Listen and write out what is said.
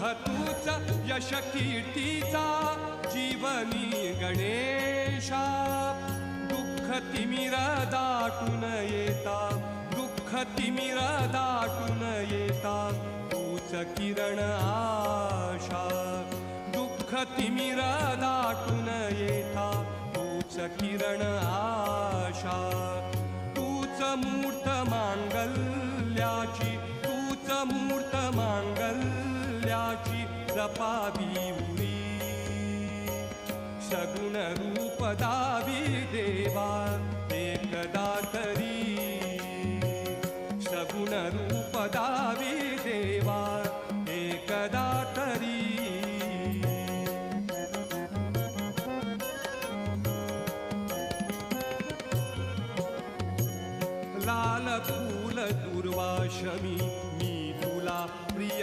तूच यश कीर्तीचा जीवनी गणेशा दुःख तिमिर दाटून येता दुःख तिमिर दाटून येता तूच किरण आशा दुःख तिमिर दाटून येता तूच किरण आशा तूच मूर्त मांगल्याची तूच मूर्त मांगल्याची जपावी उरी सगुण रूप दावी देवा एकदा तरी सगुण रूप दावी देवा एकदा तरी लाल फूल दुर्वाशमी